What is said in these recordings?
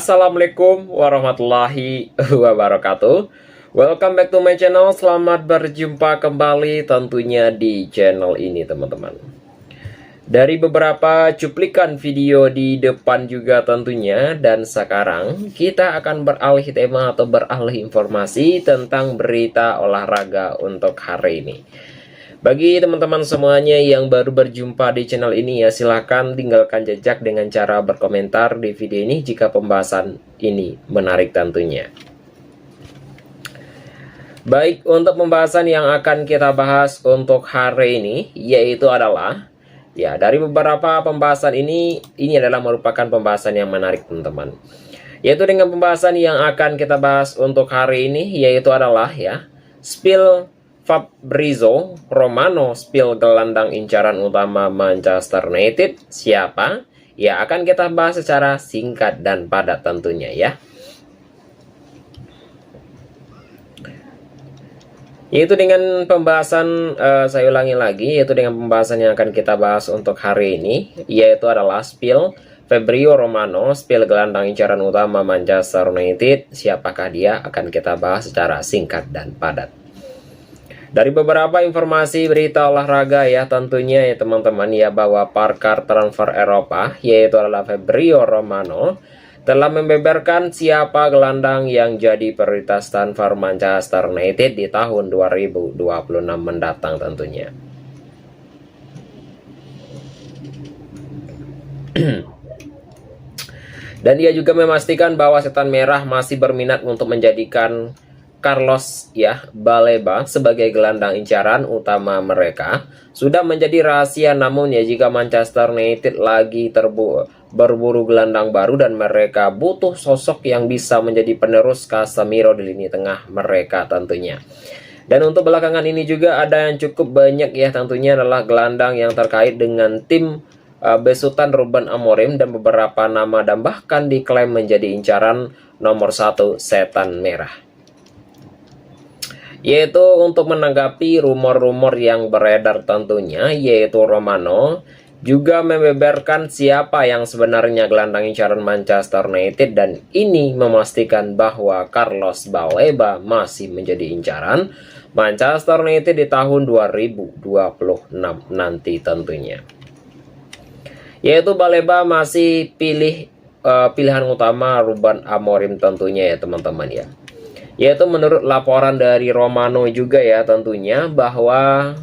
Assalamualaikum warahmatullahi wabarakatuh. Welcome back to my channel. Selamat berjumpa kembali tentunya di channel ini teman-teman. Dari beberapa cuplikan video di depan juga tentunya, dan sekarang kita akan beralih tema atau beralih informasi tentang berita olahraga untuk hari ini. Bagi teman-teman semuanya yang baru berjumpa di channel ini ya, silahkan tinggalkan jejak dengan cara berkomentar di video ini jika pembahasan ini menarik tentunya. Baik, untuk pembahasan yang akan kita bahas untuk hari ini yaitu adalah ya, dari beberapa pembahasan ini adalah merupakan pembahasan yang menarik teman-teman. Yaitu dengan pembahasan yang akan kita bahas untuk hari ini yaitu adalah ya, spill Fabrizio Romano spill gelandang incaran utama Manchester United siapa? Ya, akan kita bahas secara singkat dan padat tentunya ya. Yaitu dengan pembahasan, saya ulangi lagi, yaitu dengan pembahasan yang akan kita bahas untuk hari ini, yaitu adalah spill Fabrizio Romano spill gelandang incaran utama Manchester United siapakah dia, akan kita bahas secara singkat dan padat. Dari beberapa informasi berita olahraga ya tentunya ya teman-teman ya, bahwa pakar transfer Eropa yaitu adalah Fabrizio Romano telah membeberkan siapa gelandang yang jadi prioritas transfer Manchester United di tahun 2026 mendatang tentunya. Dan dia juga memastikan bahwa Setan Merah masih berminat untuk menjadikan Carlos ya Baleba sebagai gelandang incaran utama mereka. Sudah menjadi rahasia, namun ya jika Manchester United lagi berburu gelandang baru dan mereka butuh sosok yang bisa menjadi penerus Casemiro di lini tengah mereka tentunya. Dan untuk belakangan ini juga ada yang cukup banyak ya tentunya adalah gelandang yang terkait dengan tim besutan Ruben Amorim, dan beberapa nama dan bahkan diklaim menjadi incaran nomor 1 Setan Merah. Yaitu untuk menanggapi rumor-rumor yang beredar tentunya, yaitu Romano juga membeberkan siapa yang sebenarnya gelandang incaran Manchester United, dan ini memastikan bahwa Carlos Baleba masih menjadi incaran Manchester United di tahun 2026 nanti tentunya. Yaitu Baleba masih pilihan utama Ruben Amorim tentunya ya teman-teman ya. Yaitu menurut laporan dari Romano juga ya tentunya, bahwa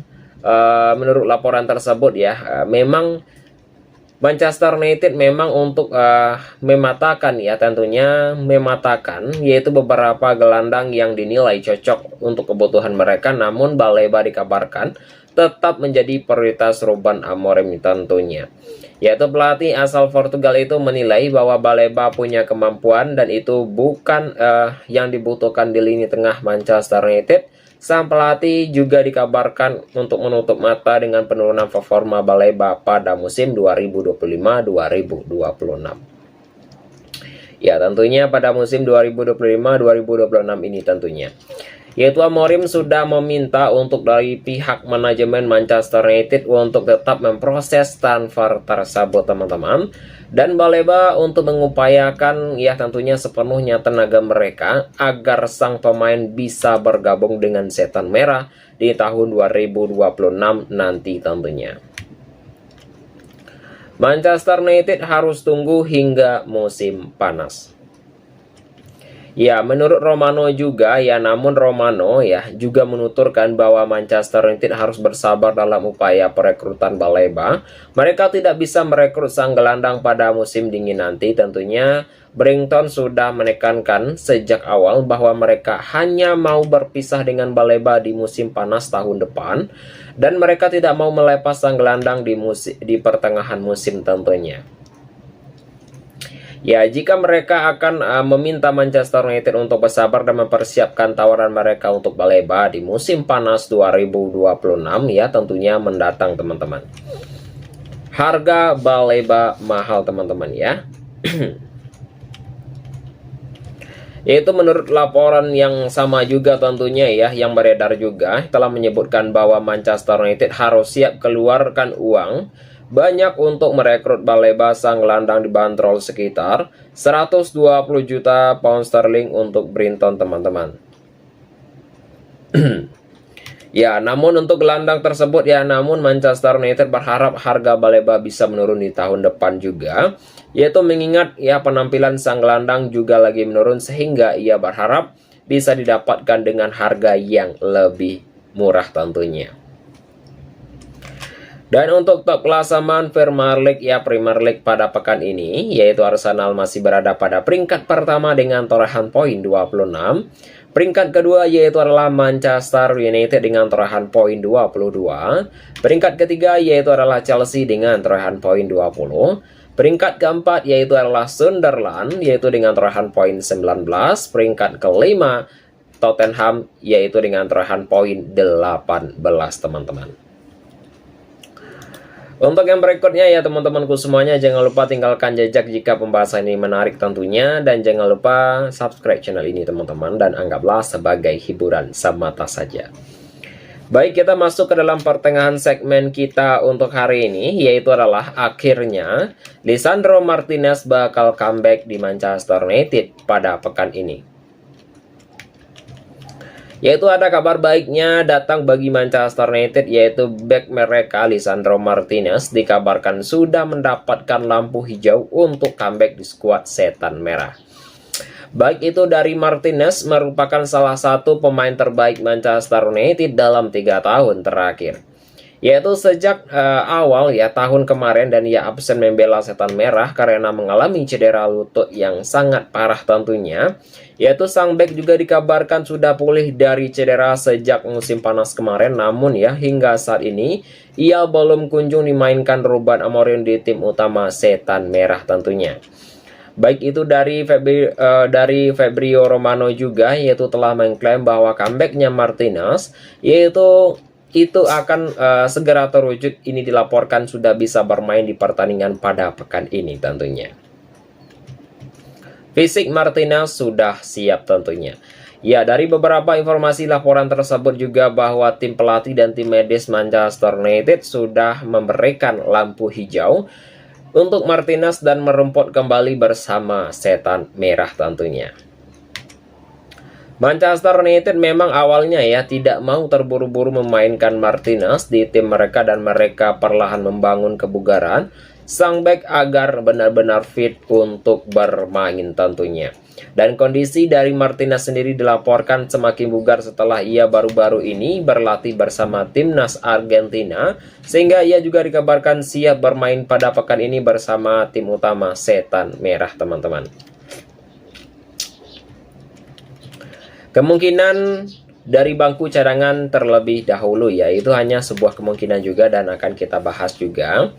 menurut laporan tersebut ya, memang Manchester United memang untuk mematakan ya tentunya, mematakan yaitu beberapa gelandang yang dinilai cocok untuk kebutuhan mereka, namun Baleba dikabarkan tetap menjadi prioritas Ruben Amorim tentunya. Yaitu pelatih asal Portugal itu menilai bahwa Baleba punya kemampuan dan itu bukan yang dibutuhkan di lini tengah Manchester United. Sang pelatih juga dikabarkan untuk menutup mata dengan penurunan performa Baleba pada musim 2025-2026. Ya tentunya pada musim 2025-2026 ini tentunya. Yaitu Amorim sudah meminta untuk dari pihak manajemen Manchester United untuk tetap memproses transfer tersebut teman-teman, dan Baleba untuk mengupayakan ya tentunya sepenuhnya tenaga mereka agar sang pemain bisa bergabung dengan Setan Merah di tahun 2026 nanti tentunya. Manchester United harus tunggu hingga musim panas. Ya, menurut Romano juga ya, namun Romano ya juga menuturkan bahwa Manchester United harus bersabar dalam upaya perekrutan Baleba. Mereka tidak bisa merekrut sang gelandang pada musim dingin nanti tentunya. Brington sudah menekankan sejak awal bahwa mereka hanya mau berpisah dengan Baleba di musim panas tahun depan, dan mereka tidak mau melepas sang gelandang di pertengahan musim tentunya. Ya, jika mereka akan meminta Manchester United untuk bersabar dan mempersiapkan tawaran mereka untuk Baleba di musim panas 2026 ya tentunya mendatang teman-teman. Harga Baleba mahal teman-teman ya. Yaitu menurut laporan yang sama juga tentunya ya, yang beredar juga telah menyebutkan bahwa Manchester United harus siap keluarkan uang banyak untuk merekrut Baleba sang gelandang dibanderol sekitar 120 juta pound sterling untuk Brinton, teman-teman. Ya, namun untuk gelandang tersebut namun Manchester United berharap harga Baleba bisa menurun di tahun depan juga, yaitu mengingat penampilan sang gelandang juga lagi menurun, sehingga ia berharap bisa didapatkan dengan harga yang lebih murah tentunya. Dan untuk top klasemen Premier League pada pekan ini, yaitu Arsenal masih berada pada peringkat pertama dengan torehan poin 26. Peringkat kedua yaitu adalah Manchester United dengan torehan poin 22. Peringkat ketiga yaitu adalah Chelsea dengan torehan poin 20. Peringkat keempat yaitu adalah Sunderland yaitu dengan torehan poin 19. Peringkat kelima Tottenham yaitu dengan torehan poin 18, teman-teman. Untuk yang berikutnya teman-temanku semuanya, jangan lupa tinggalkan jejak jika pembahasan ini menarik tentunya, dan jangan lupa subscribe channel ini teman-teman, dan anggaplah sebagai hiburan semata saja. Baik, kita masuk ke dalam pertengahan segmen kita untuk hari ini, yaitu adalah akhirnya Lisandro Martinez bakal comeback di Manchester United pada pekan ini. Yaitu ada kabar baiknya datang bagi Manchester United, yaitu bek mereka Lisandro Martinez dikabarkan sudah mendapatkan lampu hijau untuk comeback di skuad Setan Merah. Baik itu dari Martinez merupakan salah satu pemain terbaik Manchester United dalam 3 tahun terakhir. Yaitu sejak awal tahun kemarin, dan ia absen membela Setan Merah karena mengalami cedera lutut yang sangat parah tentunya. Yaitu sang bek juga dikabarkan sudah pulih dari cedera sejak musim panas kemarin, namun hingga saat ini ia belum kunjung dimainkan Ruben Amorim di tim utama Setan Merah tentunya. Baik itu dari Fabrizio Romano juga, yaitu telah mengklaim bahwa comebacknya Martinez itu akan segera terwujud. Ini dilaporkan sudah bisa bermain di pertandingan pada pekan ini tentunya. Fisik Martinez sudah siap tentunya. Ya, dari beberapa informasi laporan tersebut juga bahwa tim pelatih dan tim medis Manchester United sudah memberikan lampu hijau untuk Martinez dan merumput kembali bersama Setan Merah tentunya. Manchester United memang awalnya tidak mau terburu-buru memainkan Martinez di tim mereka, dan mereka perlahan membangun kebugaran sang bek agar benar-benar fit untuk bermain tentunya. Dan kondisi dari Martinez sendiri dilaporkan semakin bugar setelah ia baru-baru ini berlatih bersama timnas Argentina, sehingga ia juga dikabarkan siap bermain pada pekan ini bersama tim utama Setan Merah, teman-teman. Kemungkinan dari bangku cadangan terlebih dahulu itu hanya sebuah kemungkinan juga, dan akan kita bahas juga.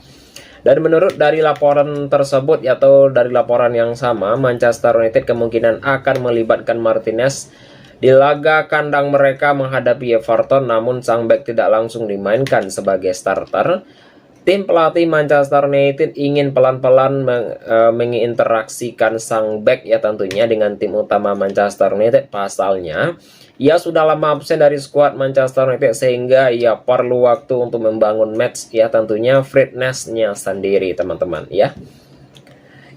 Dan menurut dari laporan tersebut atau dari laporan yang sama, Manchester United kemungkinan akan melibatkan Martinez di laga kandang mereka menghadapi Everton, namun sang bek tidak langsung dimainkan sebagai starter. Tim pelatih Manchester United ingin pelan-pelan menginteraksikan sang bek tentunya dengan tim utama Manchester United. Pasalnya ia sudah lama absen dari skuad Manchester United, sehingga ia perlu waktu untuk membangun match tentunya fitness-nya sendiri, teman-teman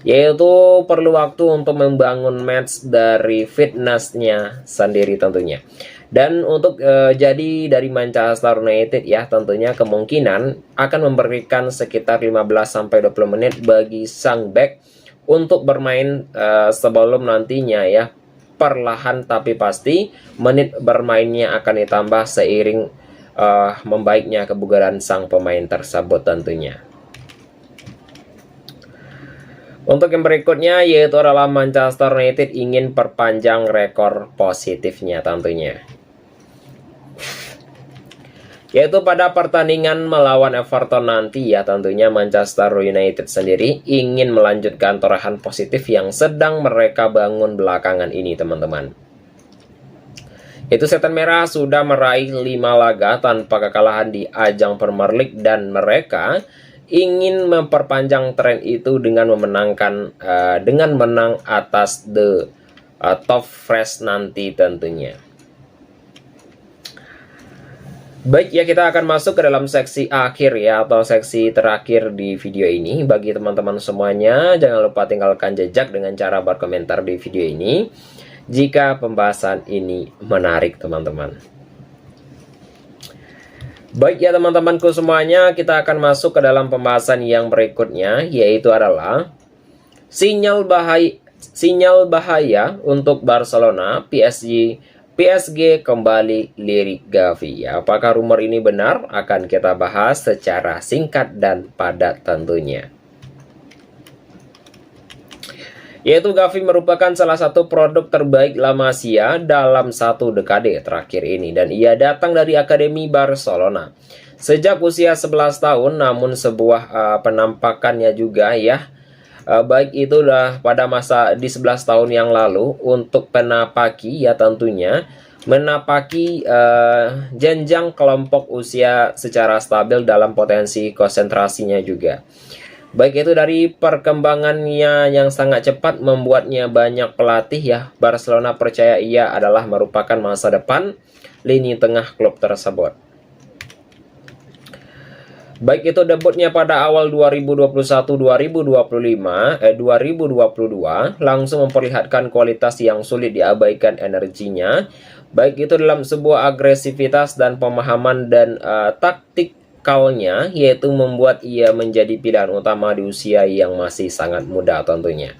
yaitu perlu waktu untuk membangun match dari fitness-nya sendiri tentunya. Dan untuk jadi dari Manchester United tentunya kemungkinan akan memberikan sekitar 15-20 menit bagi sang bek untuk bermain sebelum nantinya perlahan tapi pasti menit bermainnya akan ditambah seiring membaiknya kebugaran sang pemain tersebut tentunya. Untuk yang berikutnya yaitu adalah Manchester United ingin perpanjang rekor positifnya tentunya. Yaitu pada pertandingan melawan Everton nanti tentunya Manchester United sendiri ingin melanjutkan torehan positif yang sedang mereka bangun belakangan ini, teman-teman. Itu Setan Merah sudah meraih 5 laga tanpa kekalahan di ajang Premier League, dan mereka ingin memperpanjang tren itu dengan menang atas the Top Fresh nanti tentunya. Baik ya, kita akan masuk ke dalam seksi akhir ya, atau seksi terakhir di video ini. Bagi teman-teman semuanya, jangan lupa tinggalkan jejak dengan cara berkomentar di video ini jika pembahasan ini menarik teman-teman. Baik ya teman-temanku semuanya, kita akan masuk ke dalam pembahasan yang berikutnya, yaitu adalah sinyal bahaya untuk Barcelona. PSG kembali lirik Gavi. Apakah rumor ini benar? Akan kita bahas secara singkat dan padat tentunya. Yaitu Gavi merupakan salah satu produk terbaik La Masia dalam satu dekade terakhir ini, dan ia datang dari Akademi Barcelona sejak usia 11 tahun. Namun sebuah penampakannya juga ya, baik itu udah pada masa di 11 tahun yang lalu untuk penapaki ya, tentunya menapaki jenjang kelompok usia secara stabil dalam potensi konsentrasinya juga. Baik itu dari perkembangannya yang sangat cepat membuatnya banyak pelatih ya, Barcelona percaya ia adalah merupakan masa depan lini tengah klub tersebut. Baik itu debutnya pada awal 2021-2022 langsung memperlihatkan kualitas yang sulit diabaikan energinya. Baik itu dalam sebuah agresivitas dan pemahaman dan taktikalnya, yaitu membuat ia menjadi pilihan utama di usia yang masih sangat muda tentunya.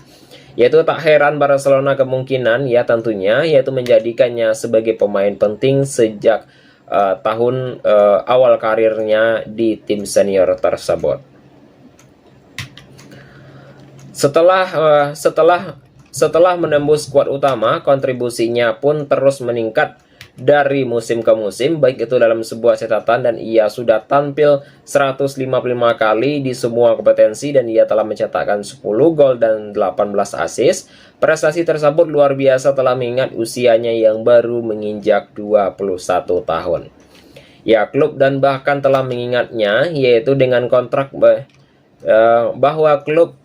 Yaitu tak heran Barcelona kemungkinan ya tentunya, yaitu menjadikannya sebagai pemain penting sejak tahun awal karirnya di tim senior tersebut. Setelah menembus skuad utama, kontribusinya pun terus meningkat dari musim ke musim, baik itu dalam sebuah catatan, dan ia sudah tampil 155 kali di semua kompetensi dan ia telah mencetakkan 10 gol dan 18 assist. Prestasi tersebut luar biasa telah mengingat usianya yang baru menginjak 21 tahun. Ya, klub dan bahkan telah mengingatnya, yaitu dengan kontrak bahwa klub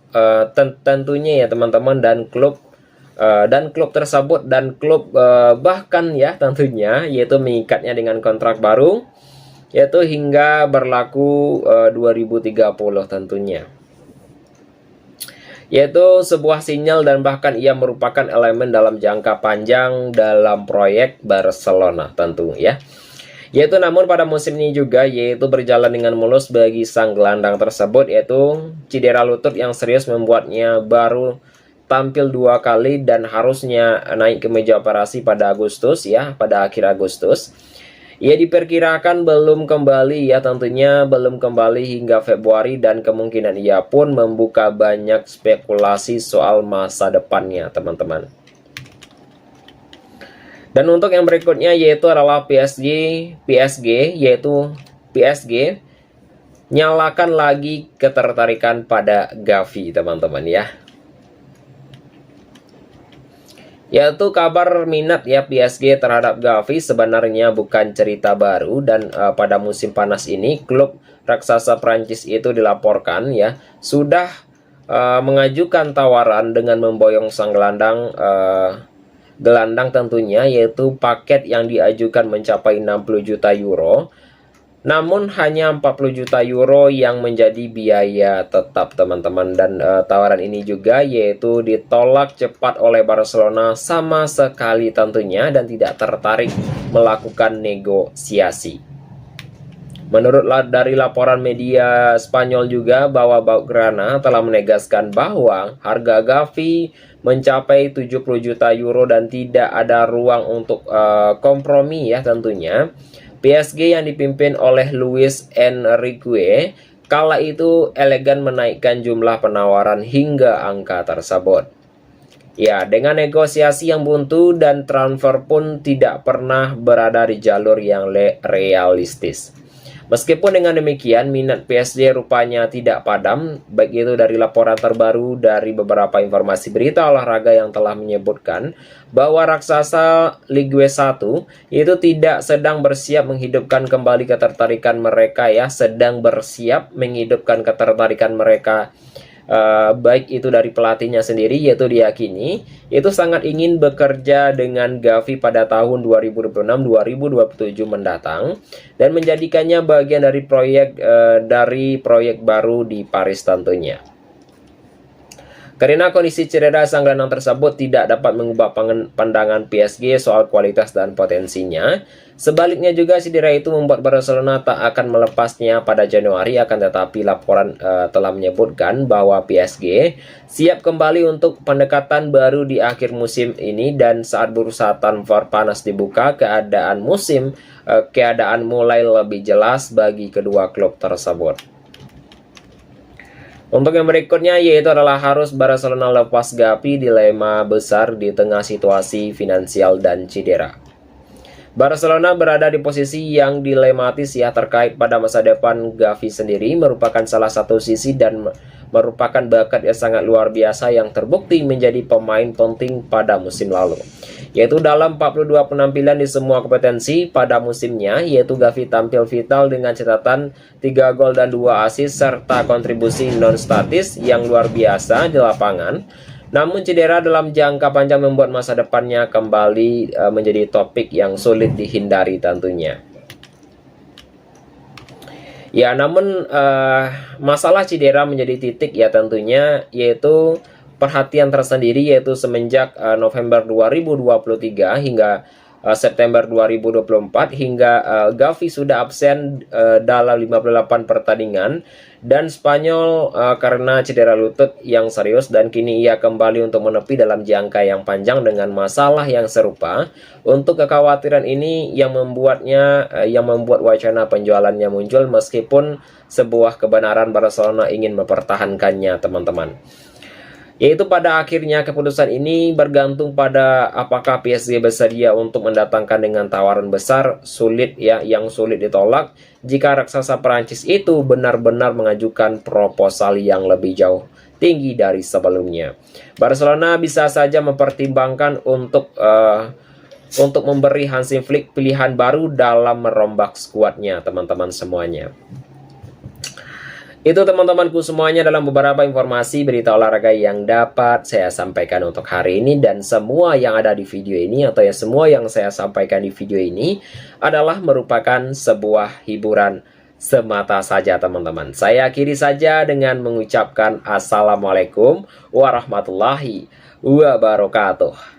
tentunya ya teman-teman, dan klub tersebut dan klub bahkan ya tentunya, yaitu mengikatnya dengan kontrak baru, yaitu hingga berlaku 2030 tentunya. Yaitu sebuah sinyal dan bahkan ia merupakan elemen dalam jangka panjang dalam proyek Barcelona tentu ya. Yaitu namun pada musim ini juga yaitu berjalan dengan mulus bagi sang gelandang tersebut, yaitu cedera lutut yang serius membuatnya baru tampil 2 kali dan harusnya naik ke meja operasi pada Agustus ya, pada akhir Agustus. Ia diperkirakan belum kembali ya, tentunya belum kembali hingga Februari, dan kemungkinan ia pun membuka banyak spekulasi soal masa depannya teman-teman. Dan untuk yang berikutnya yaitu adalah PSG nyalakan lagi ketertarikan pada Gavi teman-teman ya. Yaitu kabar minat ya PSG terhadap Gavi sebenarnya bukan cerita baru, dan pada musim panas ini klub raksasa Prancis itu dilaporkan ya sudah mengajukan tawaran dengan memboyong sang gelandang tentunya, yaitu paket yang diajukan mencapai 60 juta euro. Namun hanya 40 juta euro yang menjadi biaya tetap teman-teman, dan tawaran ini juga yaitu ditolak cepat oleh Barcelona sama sekali tentunya, dan tidak tertarik melakukan negosiasi. Menurut dari laporan media Spanyol juga bahwa Blaugrana telah menegaskan bahwa harga Gavi mencapai 70 juta euro dan tidak ada ruang untuk kompromi ya tentunya. PSG yang dipimpin oleh Luis Enrique kala itu elegan menaikkan jumlah penawaran hingga angka tersebut. Ya, dengan negosiasi yang buntu dan transfer pun tidak pernah berada di jalur yang realistis. Meskipun dengan demikian, minat PSG rupanya tidak padam, baik itu dari laporan terbaru dari beberapa informasi berita olahraga yang telah menyebutkan bahwa raksasa Ligue 1 itu tidak sedang bersiap menghidupkan kembali ketertarikan mereka ya, sedang bersiap menghidupkan ketertarikan mereka baik itu dari pelatihnya sendiri, yaitu diyakini itu sangat ingin bekerja dengan Gavi pada tahun 2026-2027 mendatang dan menjadikannya bagian dari proyek baru di Paris tentunya. Karena kondisi cedera sang gelandang tersebut tidak dapat mengubah pandangan PSG soal kualitas dan potensinya. Sebaliknya juga cedera itu membuat Barcelona tak akan melepasnya pada Januari, akan tetapi laporan telah menyebutkan bahwa PSG siap kembali untuk pendekatan baru di akhir musim ini, dan saat bursa transfer panas dibuka, keadaan mulai lebih jelas bagi kedua klub tersebut. Untuk yang berikutnya yaitu adalah harus Barcelona lepas Gavi, dilema besar di tengah situasi finansial dan cedera. Barcelona berada di posisi yang dilematis ya terkait pada masa depan Gavi sendiri, merupakan salah satu sisi dan merupakan bakat yang sangat luar biasa yang terbukti menjadi pemain penting pada musim lalu. Yaitu dalam 42 penampilan di semua kompetensi pada musimnya, yaitu Gavi tampil vital dengan catatan 3 gol dan 2 assist serta kontribusi non-statis yang luar biasa di lapangan. Namun cedera dalam jangka panjang membuat masa depannya kembali menjadi topik yang sulit dihindari tentunya. Ya, namun masalah cedera menjadi titik ya tentunya, yaitu perhatian tersendiri, yaitu semenjak November 2023 hingga September 2024 hingga Gavi sudah absen dalam 58 pertandingan dan Spanyol karena cedera lutut yang serius, dan kini ia kembali untuk menepi dalam jangka yang panjang dengan masalah yang serupa. Untuk kekhawatiran ini yang membuat wacana penjualannya muncul, meskipun sebuah kebenaran Barcelona ingin mempertahankannya teman-teman. Yaitu pada akhirnya keputusan ini bergantung pada apakah PSG bersedia untuk mendatangkan dengan tawaran besar yang sulit ditolak jika raksasa Perancis itu benar-benar mengajukan proposal yang lebih jauh tinggi dari sebelumnya. Barcelona bisa saja mempertimbangkan untuk memberi Hansi Flick pilihan baru dalam merombak skuadnya teman-teman semuanya. Itu teman-temanku semuanya dalam beberapa informasi berita olahraga yang dapat saya sampaikan untuk hari ini, dan semua yang ada di video ini atau semua yang saya sampaikan di video ini adalah merupakan sebuah hiburan semata saja teman-teman. Saya akhiri saja dengan mengucapkan Assalamualaikum warahmatullahi wabarakatuh.